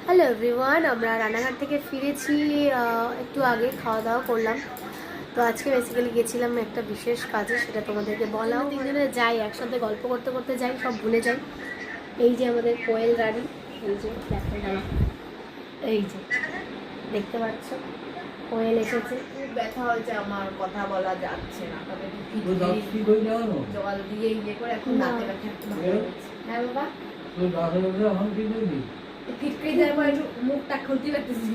Hello everyone, আমরা রানাঘাট থেকে ফিরেছি একটু আগে। খাওয়া দাওয়া করলাম। তো আজকে বেসিক্যালি গেছিলাম একটা বিশেষ কাজে, সেটা তোমাদেরকে বলাও। তিনজনে যাই একসাথে, গল্প করতে করতে যাই, সব ভুলে যাই। এই যে আমাদের কোয়েল রানী, এই যে দেখো না, এই যে দেখতে পাচ্ছ কোয়েল এসেছে। খুব ব্যথা হয়েছে, আমার কথা বলা যাচ্ছে না, তবে জল দিয়ে ইয়ে করে এখন দাঁতে ব্যথা একটু ভালো হয়েছে। হ্যাঁ বাবা, মুখটা খুলতে পারতেছি।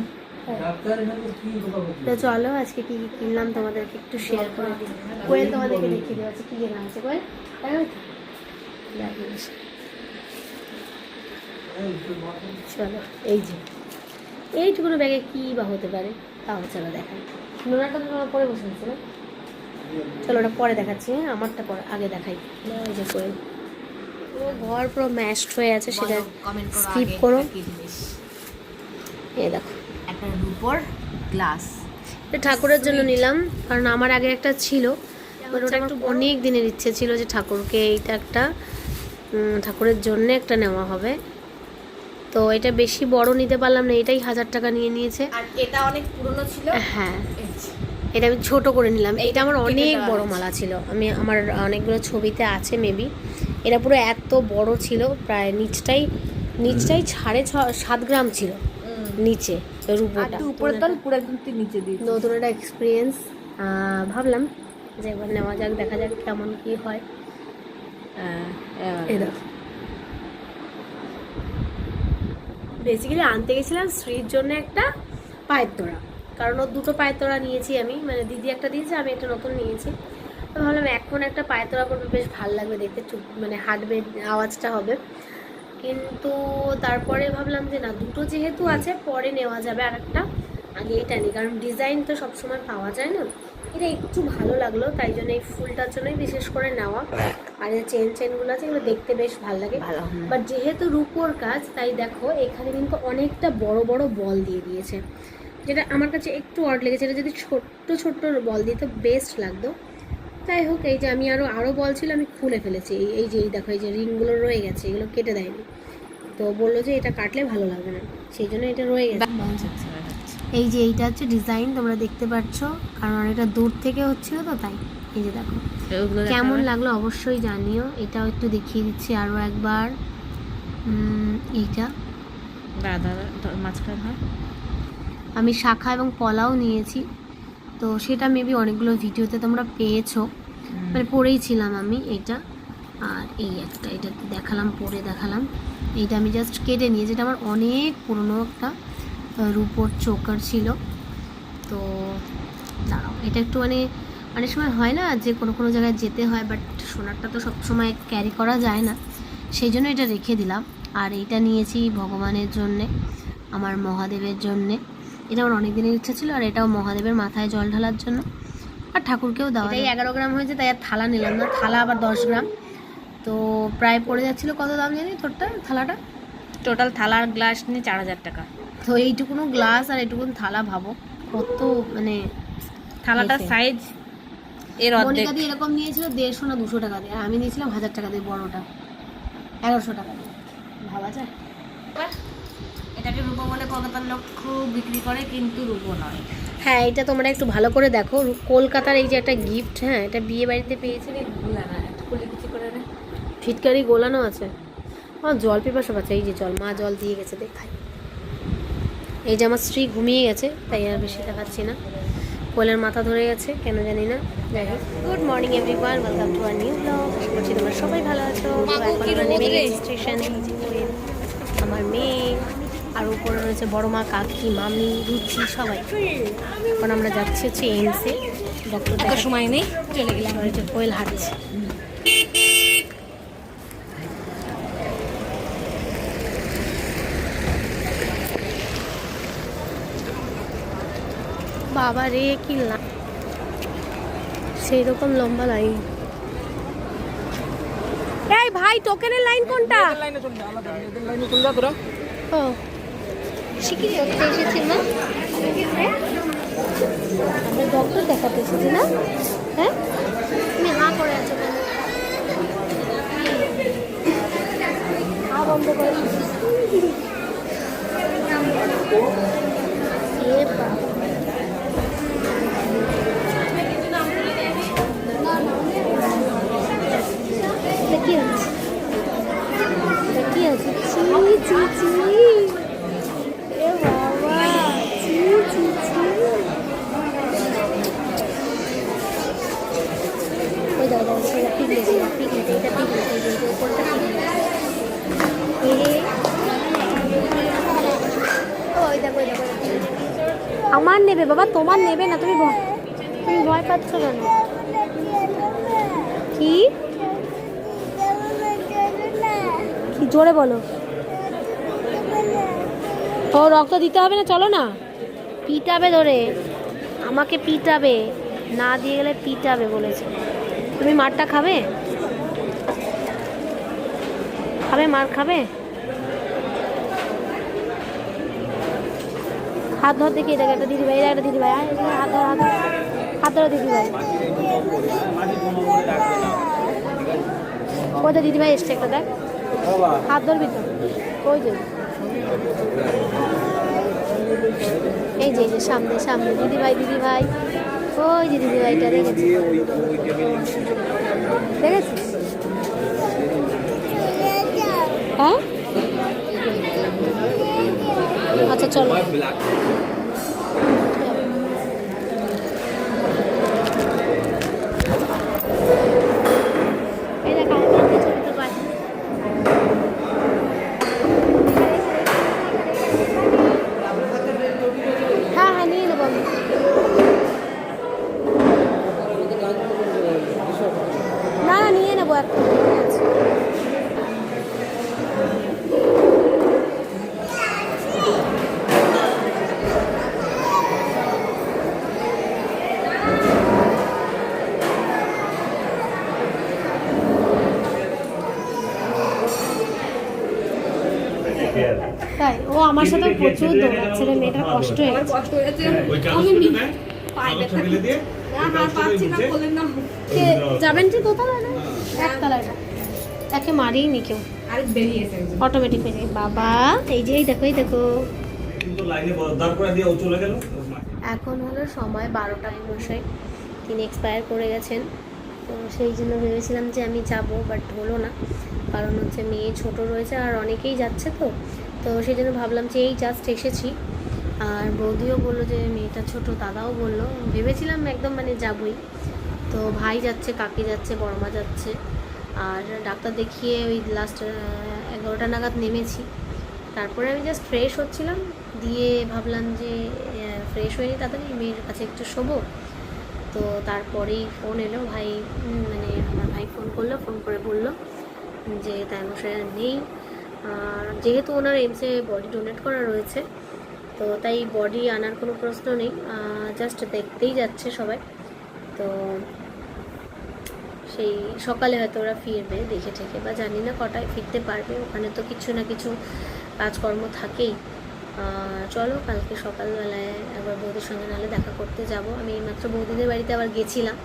তো চলো আজকে কি কি কিনলাম তোমাদেরকে একটু শেয়ার করে দিই। কোয়েল তোমাদেরকে দেখিয়ে দেওয়া আছে কি কেনা আছে। কোয়েল চলো, এই যে এইটুকুনো ব্যাগে কি বা হতে পারে, তাও চলো দেখাই। নোনাটা তো তোমার পরে বসে আছে না, চলো ওটা পরে দেখাচ্ছি। হ্যাঁ, আমারটা পরে আগে দেখাই। এই যে কোয়েল পুরো ঘর পুরো ম্যাশড হয়ে আছে, সেটা স্কিপ করো। এই দেখো একটা রূপোর গ্লাস, এটা ঠাকুরের জন্য নিলাম, কারণ আমার আগে একটা ছিল, ওটা একটু অনেক দিনের ইচ্ছে ছিল যে ঠাকুরকে এইটা একটা ঠাকুরের জন্য একটা নেওয়া হবে। তো এটা বেশি বড় নিতে পারলাম না, এটাই 1000 টাকা নিয়ে নিয়েছে। আর এটা অনেক পুরনো ছিল। হ্যাঁ, এটা আমি ছোট করে নিলাম। এটা আমার অনেক বড় মালা ছিল, আমার অনেকগুলো ছবিতে আছে মেবি। এটা পুরো এত বড় ছিল, প্রায় নিচটাই 7.5 গ্রাম ছিল নিচে রূপোটা। উপরের পুরো কিন্তু নিচে দিয়ে নতুন একটা এক্সপিরিয়েন্স, ভাবলাম যে এবার নেওয়া যাক, দেখা যাক কেমন কি হয়। বেসিক্যালি আনতে গেছিলাম স্ত্রীর জন্য একটা পায়ের তোড়া, কারণ ওর দুটো পায়ের তোড়া নিয়েছি আমি, মানে দিদি একটা দিয়েছে, আমি একটা নতুন নিয়েছি। তো ভাবলাম এখন একটা পায়ের তোড়া করবে, বেশ ভালো লাগবে দেখতে, মানে হাঁটবে, আওয়াজটা হবে। কিন্তু তারপরে ভাবলাম যে না, দুটো যেহেতু আছে পরে নেওয়া যাবে আর একটা, আগে এটা নিই, কারণ ডিজাইন তো সবসময় পাওয়া যায় না। এটা একটু ভালো লাগলো, তাই জন্য এই ফুলটার জন্যই বিশেষ করে নেওয়া। আর এই চেনগুলো আছে, এগুলো দেখতে বেশ ভালো লাগে। বাট যেহেতু রূপোর কাজ, তাই দেখো এখানে কিন্তু অনেকটা বড় বড় বল দিয়ে দিয়েছে, যেটা আমার কাছে একটু অড লেগেছে। এটা যদি ছোট্ট ছোট্ট বল দিত বেস্ট লাগতো। যাই হোক, এই যে আমি আরও বল ছিল, আমি খুলে ফেলেছি। এই যে দেখো, এই যে রিংগুলো রয়ে গেছে, এগুলো কেটে দেয়নি। তো বললো যে এটা কাটলে ভালো লাগবে না, সেই জন্য এটা রয়ে গেছে। এই যে এইটা হচ্ছে ডিজাইন, তোমরা দেখতে পাচ্ছ, কারণ এটা দূর থেকে হচ্ছিল তো, তাই। এই যে দেখো কেমন লাগলো অবশ্যই জানিও। এটাও একটু দেখিয়ে দিচ্ছি আরও একবার। এইটা মাঝখানে আমি শাখা এবং পলাও নিয়েছি, তো সেটা মেবি অনেকগুলো ভিডিওতে তোমরা পেয়েছো, মানে পরেইছিলাম আমি এইটা। আর এই একটা, এটা দেখালাম, পরে দেখালাম। এইটা আমি জাস্ট কেটে নিয়েছি, যেটা আমার অনেক পুরনো একটা রূপোর চোকার ছিল। তো দাঁড়াও, এটা একটু মানে অনেক সময় হয় না যে কোনো জায়গায় যেতে হয়, বাট সোনারটা তো সবসময় ক্যারি করা যায় না, সেই জন্য এটা রেখে দিলাম। আর এইটা নিয়েছি ভগবানের জন্যে, আমার মহাদেবের জন্যে। এটা আমার অনেক দিনের ইচ্ছা ছিল, আর এটাও মহাদেবের মাথায় জল ঢালার জন্য, আর ঠাকুরকেও দেওয়া। এটাই 11 গ্রাম হয়েছে, তাই আর থালা নিলাম না, থালা আবার 10 গ্রাম। তো প্রায় পড়ে যাচ্ছিলো, কত দাম জানি তোরটা থালাটা? টোটাল থালা আর গ্লাস নিয়ে 4000 টাকা। তো এইটুকুনো গ্লাস আর এইটুকুন থালা, ভাবো কত, মানে থালাটার সাইজ এর অর্ধেক। মনিকা দিয়ে এরকম নিয়েছিল 150 না 200 টাকা দিয়ে, আর আমি নিয়েছিলাম 1000 টাকা দিয়ে বড়টা, 1100 টাকা দিয়ে। ভাবা যায়? এটাকে রূপো বলে কলকাতার লোক খুব বিক্রি করে, কিন্তু রূপো নয়। হ্যাঁ, এটা তোমরা একটু ভালো করে দেখো, কলকাতার এই যে একটা গিফট। হ্যাঁ, এটা বিয়ে বাড়িতে পেয়েছি। ফিটকারি গোলানো আছে। আমার জল পিপাসা পাচ্ছে, এই যে জল, মা জল দিয়ে গেছে, দেখাই। এই যে আমার স্ত্রী ঘুমিয়ে গেছে, তাই আর বেশি দেখাচ্ছি না। কোলের মাথা ধরে গেছে কেন জানি না। যাই হোক, good morning everyone, welcome to our new blog. আশা করছি তোমরা সবাই ভালো আছো। তো এখন আমরা নেমে গেছি স্টেশন। আমার মেয়ে, আর উপরে রয়েছে বড় মা, কাকি, মামি, রুচি, সবাই। এখন আমরা যাচ্ছি হচ্ছে এইমসে, ডক্টর দেখার সময় নেই, চলে গেলাম। হচ্ছে কোয়েল হাঁটছে। বাবা রে, কি সেই রকম লম্বা লাইন। এই ভাই, টোকেনের লাইন কোনটা? ও শিখিয়ে করতে এসেছি না, আমরা ডক্টর দেখাতে এসেছি না। হ্যাঁ, তুমি হাঁ করে আছো কেন? বন্ধ করে এ বাবা। এটা কি আছে? এটা কি আছে? চি চি চি। এ বাবা, চি চি চি। ওই দাও এটা পিগলেট, এটা পিগলেট, এটা পিগলেট, এই যে উপরটা পিগলেট। ওই দেখো আমার নেবে বাবা, তোমার নেবে না। তুমি ভয় পাচ্ছ কেন? কি কি জোরে বলো। ও রক্ত দিতে হবে না, চলো না। পিটাবে ধরে, আমাকে পিটাবে, না দিয়ে গেলে পিটাবে বলেছে। তুমি মারটা খাবে? খাবে? মার খাবে? হাত ধর দেখি, এটা একটা দিদিভাই, এটা একটা দিদিভাই। হাত ধর, হাত ধরো দিদিভাই। ওই তো দিদিভাই এসছে একটা, দেখ। হাত ধরবি তো? ওই যে এই যে সামনে সামনে দিদিভাই, দিদিভাই। ওই যে দিদিভাইটা, দেখেছি দেখেছিস? হ্যাঁ আচ্ছা চলো। হ্যাঁ হ্যাঁ নিয়ে নেবো আমি। না না নিয়ে নেবো একটা। তাই ও আমার সাথে প্রচুর দৌড়াচ্ছে রে, মেয়েটার কষ্ট হয়েছে। যাবেন ঠিক কোথায়? একতলায় একে মারিনি কেউ, অটোমেটিক হয়ে যায়। বাবা এই যে দেখো, এই দেখো। এখন হলো সময় 12টা বসে, তিনি এক্সপায়ার করে গেছেন। তো সেই জন্য ভেবেছিলাম যে আমি যাব, বাট হলো না। কারণ হচ্ছে মেয়ে ছোট রয়েছে আর অনেকেই যাচ্ছে, তো সেই জন্য ভাবলাম যে এই জাস্ট এসেছি। আর বৌদিও বললো যে মেয়েটা ছোট, দাদাও বললো। ভেবেছিলাম একদম মানে যাবই। তো ভাই যাচ্ছে, কাকি যাচ্ছে, বড়মা যাচ্ছে। আর ডাক্তার দেখিয়ে ওই লাস্ট 11টা নাগাদ নেমেছি। তারপরে আমি জাস্ট ফ্রেশ হচ্ছিলাম, দিয়ে ভাবলাম যে ফ্রেশ হয়ে নিই তাড়াতাড়ি, মেয়ের কাছে একটু শোবো। তো তারপরেই ফোন এলো, ভাই মানে আমার ভাই ফোন করলো, ফোন করে বললো যে তাইমশাই নেই। যেহেতু ওনার এমসে বডি ডোনেট করা রয়েছে, তো তাই বডি আনার কোনো প্রশ্ন নেই, জাস্ট দেখতেই যাচ্ছে সবাই। তো সেই সকালে হয়তো ওরা ফিরবে দেখে ঠেকে, বা জানি না কটায় ফিরতে পারবে। ওখানে তো কিছু না কিছু কাজকর্ম থাকেই। চলো কালকে সকালবেলায় একবার বৌদির সঙ্গে নাহলে দেখা করতে যাব। আমি এইমাত্র বৌদিদের বাড়িতে আবার গেছিলাম।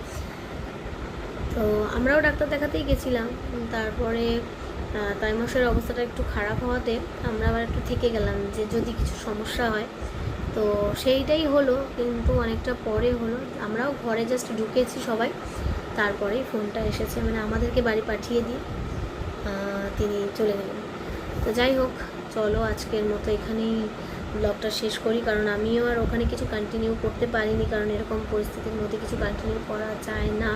তো আমরাও ডাক্তার দেখাতেই গেছিলাম। তারপরে তাইমশের অবস্থাটা একটু খারাপ হওয়াতে আমরা আবার একটু থেকে গেলাম, যে যদি কিছু সমস্যা হয়। তো সেইটাই হলো, কিন্তু অনেকটা পরে হলো। আমরাও ঘরে জাস্ট ঢুকেছি সবাই, তারপরেই ফোনটা এসেছে, মানে আমাদেরকে বাড়ি পাঠিয়ে দিয়ে তিনি চলে গেলেন। তো যাই হোক, চলো আজকের মতো এখানেই ব্লগটা শেষ করি। কারণ আমিও আর ওখানে কিছু কন্টিনিউ করতে পারিনি, কারণ এরকম পরিস্থিতির মধ্যে কিছু কন্টিনিউ করা যায় না।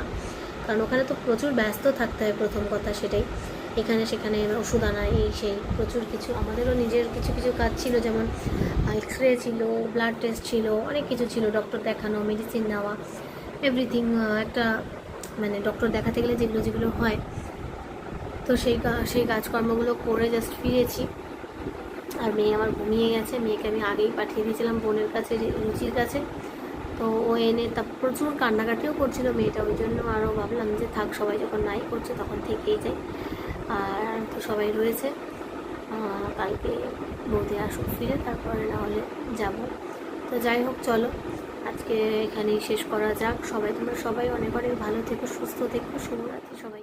কারণ ওখানে তো প্রচুর ব্যস্ত থাকতে হয়, প্রথম কথা সেটাই। এখানে সেখানে ওষুধ আনা, এই সেই প্রচুর কিছু। আমাদেরও নিজের কিছু কিছু কাজ ছিল, যেমন এক্সরে ছিল, ব্লাড টেস্ট ছিল, অনেক কিছু ছিল, ডক্টর দেখানো, মেডিসিন নেওয়া, এভরিথিং। একটা মানে ডক্টর দেখাতে গেলে যেগুলো যেগুলো হয়, তো সেই কাজকর্মগুলো করে জাস্ট ফিরেছি। আর মেয়ে আমার ঘুমিয়ে গেছে। মেয়েকে আমি আগেই পাঠিয়ে দিয়েছিলাম বোনের কাছে, রুচির কাছে। তো ও এনে তা প্রচুর কান্নাকাটিও করছিল মেয়েটা, ওই জন্য আরও ভাবলাম যে থাক, সবাই যখন নাই করছে তখন থেকেই যাই। আর তো সবাই রয়েছে, কালকে বৌদি আসুক ফিরে, তারপরে না হলে যাব। তো যাই হোক, চলো আজকে এখানেই শেষ করা যাক। তোমরা সবাই অনেক অনেক ভালো থেকো, সুস্থ থেকো। শুভরাত্রি সবাই।